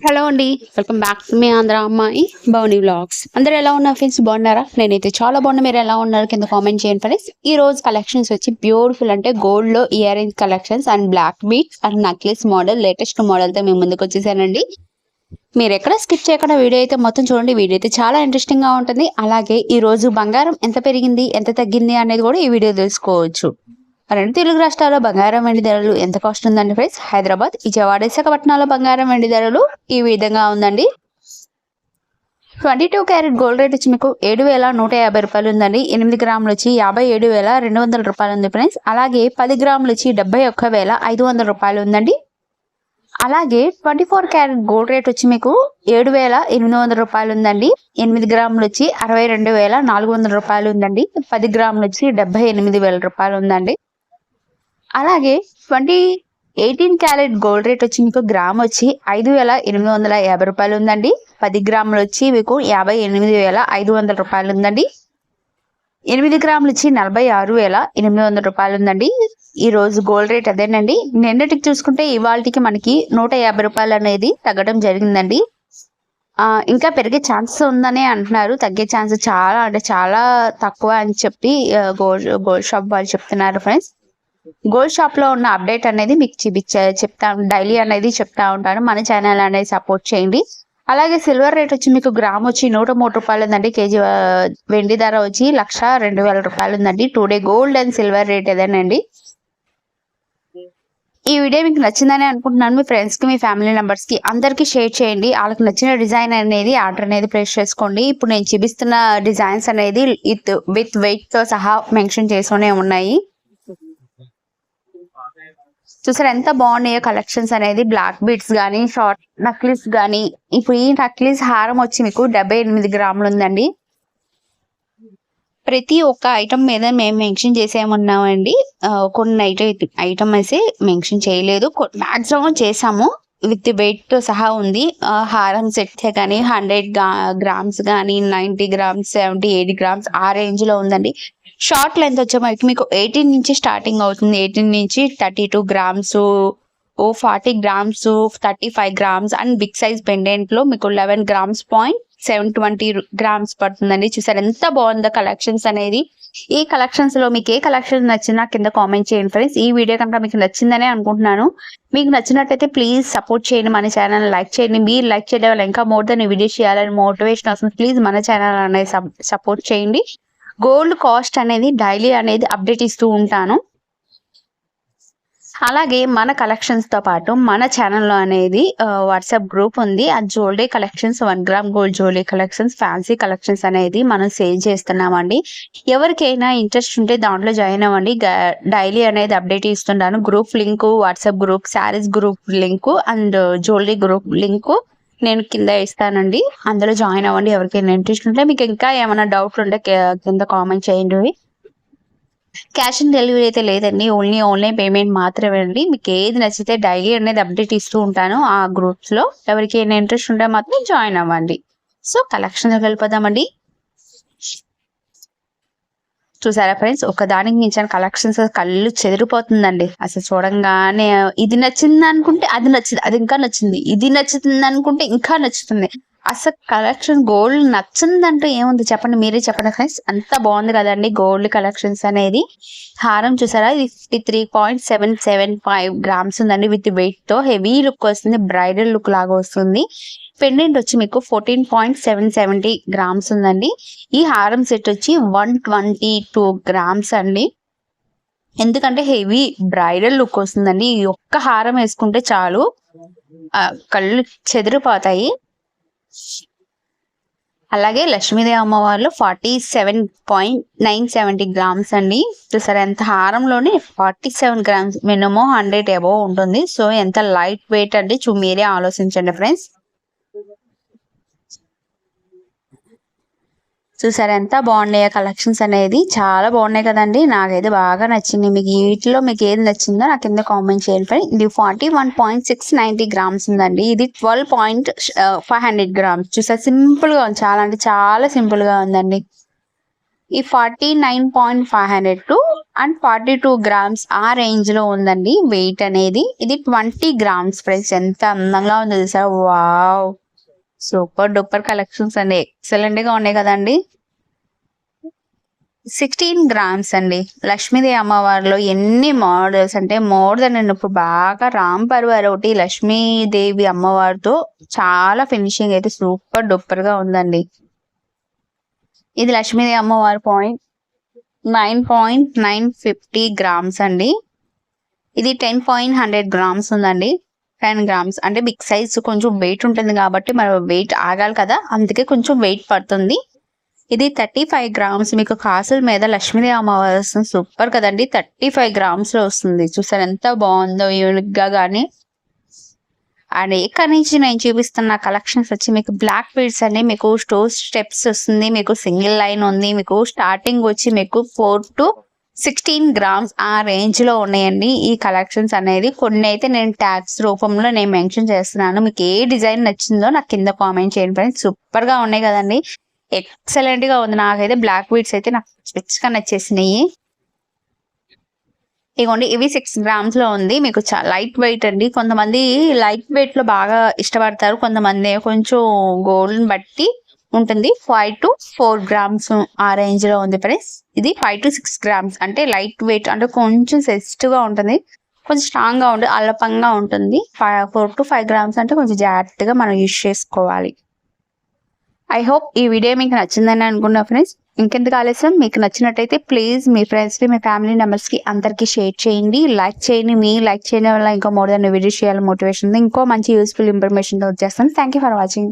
Hello అండి, welcome back to me Andhra అమ్మాయి Bhavani vlogs. అందరూ ఎలా ఉన్నారు ఫ్రెండ్స్? బాగున్నారా? నేనైతే చాలా బాగున్నా. మీరు ఎలా ఉన్నారు కింద కామెంట్ చేయండి ఫ్రెండ్స్. ఈ రోజు కలెక్షన్స్ వచ్చి బ్యూటిఫుల్ అంటే గోల్డ్ లో ear rings collections and black beads and necklace model latest model తో మేము ముందుకు వచ్చేసానండి. మీరు ఎక్కడ స్కిప్ చేయకుండా వీడియో అయితే మొత్తం చూడండి. వీడియో అయితే చాలా ఇంట్రెస్టింగ్ గా ఉంటుంది. అలాగే ఈ రోజు బంగారం ఎంత పెరిగింది, ఎంత తగ్గింది అనేది కూడా ఈ వీడియో తెలుసుకోవచ్చు. రెండు తెలుగు రాష్ట్రాల్లో బంగారం వెండి ధరలు ఎంత కాస్ట్ ఉందండి ఫ్రెండ్స్? హైదరాబాద్, విజయవాడ, విశాఖపట్నంలో బంగారం వెండి ధరలు ఈ విధంగా ఉందండి. 22 క్యారెట్ గోల్డ్ రేట్ వచ్చి మీకు 7,150 రూపాయలు ఉందండి. 8 గ్రాములు వచ్చి 57,200 రూపాయలు ఉంది ఫ్రెండ్స్. అలాగే 10 గ్రాములు వచ్చి 71,500 రూపాయలు ఉందండి. అలాగే 24 క్యారెట్ గోల్డ్ రేట్ వచ్చి మీకు 7,800 రూపాయలు ఉందండి. 8 గ్రాములు వచ్చి 62,400 రూపాయలు ఉందండి. 10 గ్రాములు వచ్చి 78,000 రూపాయలు ఉందండి. అలాగే 18 క్యారెట్ గోల్డ్ రేట్ వచ్చి మీకు గ్రామ్ వచ్చి 5,850 రూపాయలు ఉందండి. 10 గ్రాములు వచ్చి మీకు 58,500 రూపాయలు ఉందండి. 8 గ్రాములు వచ్చి 46,800 రూపాయలు ఉందండి. ఈ రోజు గోల్డ్ రేట్ అదేనండి. నిన్నటికి చూసుకుంటే ఇవాళకి మనకి 150 రూపాయలు అనేది తగ్గడం జరిగిందండి. ఇంకా పెరిగే ఛాన్సెస్ ఉందని అంటున్నారు. తగ్గే ఛాన్స్ చాలా అంటే చాలా తక్కువ అని చెప్పి గోల్డ్ షాప్ వాళ్ళు చెప్తున్నారు ఫ్రెండ్స్. గోల్డ్ షాప్ లో ఉన్న అప్డేట్ అనేది మీకు చెప్తాను, డైలీ అనేది చెప్తా ఉంటాను. మన ఛానల్ అనేది సపోర్ట్ చేయండి. అలాగే సిల్వర్ రేట్ వచ్చి మీకు గ్రామ్ వచ్చి 103 రూపాయలు ఉందండి. కేజీ వెండి ధర వచ్చి 1,02,000 రూపాయలు ఉందండి. Today gold and silver rate ఏదేనండి. ఈ వీడియో మీకు నచ్చిందని అనుకుంటున్నాను. మీ ఫ్రెండ్స్ కి, మీ ఫ్యామిలీ మెంబర్స్ కి అందరికి షేర్ చేయండి. వాళ్ళకి నచ్చిన డిజైన్ అనేది ఆర్డర్ అనేది ప్లేస్ చేసుకోండి. ఇప్పుడు నేను చూపిస్తున్న డిజైన్స్ అనేది విత్ వెయిట్ తో సహా మెన్షన్ చేస్తూనే ఉన్నాయి. చూసారు ఎంత బాగున్నాయో కలెక్షన్స్ అనేది. బ్లాక్ బీడ్స్ గానీ, షార్ట్ నక్లీస్ గానీ. ఇప్పుడు ఈ నక్లీస్ హారం వచ్చి మీకు 78 గ్రాములు ఉందండి. ప్రతి ఒక్క ఐటమ్ మీద మేము మెన్షన్ చేసేమన్నామండి. కొన్ని ఐటమ్ అయితే మెన్షన్ చేయలేదు, మాక్సిమం చేసాము. విత్ వెయిట్ తో సహా ఉంది. హారం సెట్ కానీ 100 గ్రామ్స్ కానీ 90 గ్రామ్స్ 78 గ్రామ్స్ ఆ రేంజ్ లో ఉందండి. షార్ట్ లెంత్ వచ్చేసరికి మీకు 18 నుంచి స్టార్టింగ్ అవుతుంది. 18 నుంచి 32 grams, 40 grams, 35 grams and big size pendant లో మీకు 11 గ్రామ్స్ 720 గ్రామ్స్ పడుతుందండి. చూసారు ఎంత బాగుందో కలెక్షన్స్ అనేది. ఈ కలెక్షన్స్ లో మీకు ఏ కలెక్షన్ నచ్చినా కింద కామెంట్ చేయండి ఫ్రెండ్స్. ఈ వీడియో కనుక మీకు నచ్చిందనే అనుకుంటున్నాను. మీకు నచ్చినట్టయితే ప్లీజ్ సపోర్ట్ చేయండి, మన ఛానల్ లైక్ చేయండి. మీరు లైక్ చేయడం వల్ల ఇంకా మోర్ దెన్ వీడియో చేయాలని మోటివేషన్ వస్తుంది. ప్లీజ్ మన ఛానల్ అనేది సపోర్ట్ చేయండి. గోల్డ్ కాస్ట్ అనేది డైలీ అనేది అప్డేట్ ఇస్తూ ఉంటాను. అలాగే మన కలెక్షన్స్ తో పాటు మన ఛానల్లో అనేది వాట్సాప్ గ్రూప్ ఉంది. ఆ jewellery collections, 1 gram gold jewellery collections, fancy collections అనేది మనం సేల్ చేస్తున్నామండి. ఎవరికైనా ఇంట్రెస్ట్ ఉంటే దాంట్లో జాయిన్ అవ్వండి. డైలీ అనేది అప్డేట్ ఇస్తున్నాను. Group link, WhatsApp group, saris group link and jewellery group link నేను కింద ఇస్తానండి. అందులో జాయిన్ అవ్వండి. ఎవరికైనా ఇంట్రెస్ట్ ఉంటే, మీకు ఇంకా ఏమైనా డౌట్లు ఉంటే కింద కామెంట్ చేయండి. క్యాష్ ఆన్ డెలివరీ అయితే లేదండి, ఓన్లీ ఆన్లైన్ పేమెంట్ మాత్రమే అండి. మీకు ఏది నచ్చితే డైలీ అనేది అప్డేట్ ఇస్తూ ఉంటాను ఆ గ్రూప్స్ లో. ఎవరికైనా ఇంట్రెస్ట్ ఉంటే మాత్రం జాయిన్ అవ్వండి. సో కలెక్షన్ వెళ్ళిపోదామండి. చూసారా ఫ్రెండ్స్, ఒకదానికి మించిన కలెక్షన్స్ కళ్ళు చెదిరిపోతుందండి. అసలు చూడంగానే ఇది నచ్చింది అనుకుంటే అది నచ్చింది, అది ఇంకా నచ్చింది, ఇది నచ్చుతుంది అనుకుంటే ఇంకా నచ్చుతుంది. అసలు కలెక్షన్ గోల్డ్ నచ్చిందంటూ ఏముంది చెప్పండి, మీరే చెప్పండి ఫ్రెండ్స్. అంత బాగుంది కదండి గోల్డ్ కలెక్షన్స్ అనేది. హారం చూసారా, ఇది 53.775 గ్రామ్స్ ఉందండి. విత్ వెయిట్ తో హెవీ లుక్ వస్తుంది, బ్రైడల్ లుక్ లాగా వస్తుంది. పెండెంట్ వచ్చి మీకు 14.770 గ్రామ్స్ ఉందండి. ఈ హారం సెట్ వచ్చి 122 గ్రామ్స్ అండి. ఎందుకంటే హెవీ బ్రైడల్ లుక్ వస్తుందండి. ఈ ఒక్క హారం వేసుకుంటే చాలు, కళ్ళు చెదిరిపోతాయి. అలాగే లక్ష్మీదేవి అమ్మవార్లు 47.970 గ్రామ్స్ అండి. చూసారా ఎంత హారంలోనే 47 గ్రామ్స్, మినిమం 100 అబోవ్ ఉంటుంది. సో ఎంత లైట్ వెయిట్ అండి, మీరే ఆలోచించండి ఫ్రెండ్స్. చూసారా ఎంత బాగున్నాయి కలెక్షన్స్ అనేది. చాలా బాగున్నాయి కదండి, నాకైతే బాగా నచ్చింది. మీకు వీటిలో మీకు ఏది నచ్చిందో నాకు కింద కామెంట్ చేయండి ఫ్రెండ్. ఇది 41.690 గ్రామ్స్ ఉందండి. ఇది 12.500 గ్రామ్స్. చూసారా సింపుల్ గా ఉంది, చాలా అంటే చాలా సింపుల్ గా ఉందండి. ఈ 49,500 టు అండ్ 42 గ్రామ్స్ ఆ రేంజ్ లో ఉందండి వెయిట్ అనేది. ఇది 20 గ్రామ్స్ ఫ్రెండ్స్. ఎంత అందంగా ఉందో తెలుసా. వావ్, సూపర్ డూపర్ కలెక్షన్స్ అండి. ఎక్సలెంట్ గా ఉన్నాయి కదండి. 16 గ్రామ్స్ అండి. లక్ష్మీదేవి అమ్మవారిలో ఎన్ని మోడల్స్ అంటే మోర్ దెన్ అండ్ ఇప్పుడు బాగా రామ్ పర్వార్ ఒకటి లక్ష్మీదేవి అమ్మవారితో చాలా ఫినిషింగ్ అయితే సూపర్ డూపర్ గా ఉందండి. ఇది లక్ష్మీదేవి అమ్మవారి 9.950 గ్రామ్స్ అండి. ఇది 10.100 గ్రామ్స్ ఉందండి. 10 గ్రామ్స్ అంటే బిగ్ సైజ్, కొంచెం వెయిట్ ఉంటుంది కాబట్టి మరి వెయిట్ ఆగాలి కదా, అందుకే కొంచెం వెయిట్ పడుతుంది. ఇది 35 గ్రామ్స్. మీకు కాసుల మీద లక్ష్మీదేవి అమ్మవారు వస్తుంది. సూపర్ కదండి. 35 గ్రామ్స్ లో వస్తుంది. చూసారు ఎంత బాగుందో యూనిక్ గా. కానీ అండ్ ఇక్కడ నుంచి నేను చూపిస్తున్న కలెక్షన్స్ వచ్చి మీకు బ్లాక్ బీడ్స్ అండి. మీకు స్టోర్ స్టెప్స్ వస్తుంది, మీకు సింగిల్ లైన్ ఉంది. మీకు స్టార్టింగ్ వచ్చి మీకు 4 to 16 గ్రామ్స్ ఆ రేంజ్ లో ఉన్నాయండి ఈ కలెక్షన్స్ అనేది. కొన్ని అయితే నేను ట్యాగ్స్ రూపంలో నేను మెన్షన్ చేస్తున్నాను. మీకు ఏ డిజైన్ నచ్చిందో నాకు కింద కామెంట్ చేయండి ఫ్రెండ్స్. సూపర్ గా ఉన్నాయి కదండి. ఎక్సలెంట్ గా ఉంది. నాకైతే బ్లాక్ బీడ్స్ అయితే నాకు స్పెచ్ గా నచ్చేసినాయి. ఇగోండి ఇవి 6 గ్రామ్స్ లో ఉంది. మీకు లైట్ వెయిట్ అండి. కొంతమంది లైట్ వెయిట్ లో బాగా ఇష్టపడతారు, కొంతమంది కొంచెం గోల్డ్ బట్టి ఉంటుంది. 5 to 4 గ్రామ్స్ ఆ రేంజ్ లో ఉంది ఫ్రెండ్స్. ఇది 5 to 6 గ్రామ్స్ అంటే లైట్ వెయిట్, అంటే కొంచెం సెన్సిటివ్ గా ఉంటుంది, కొంచెం స్ట్రాంగ్ గా ఉంటుంది, అల్లపంగా ఉంటుంది. 4 to 5 గ్రామ్స్ అంటే కొంచెం జాగ్రత్తగా మనం యూజ్ చేసుకోవాలి. ఐ హోప్ ఈ వీడియో మీకు నచ్చిందని అనుకున్నా ఫ్రెండ్స్. ఇంకెందుకు ఆలస్యం, మీకు నచ్చినట్టయితే ప్లీజ్ మీ ఫ్రెండ్స్ కి, మీ ఫ్యామిలీ మెంబర్స్ కి అందరికి షేర్ చేయండి, లైక్ చేయండి. మీ లైక్ చేయడం వల్ల ఇంకా మోర్ దాన్ వీడియో చేయాలి మోటివేషన్, ఇంకో మంచి యూస్ఫుల్ ఇన్ఫర్మేషన్ వచ్చేస్తాను. Thank you for watching.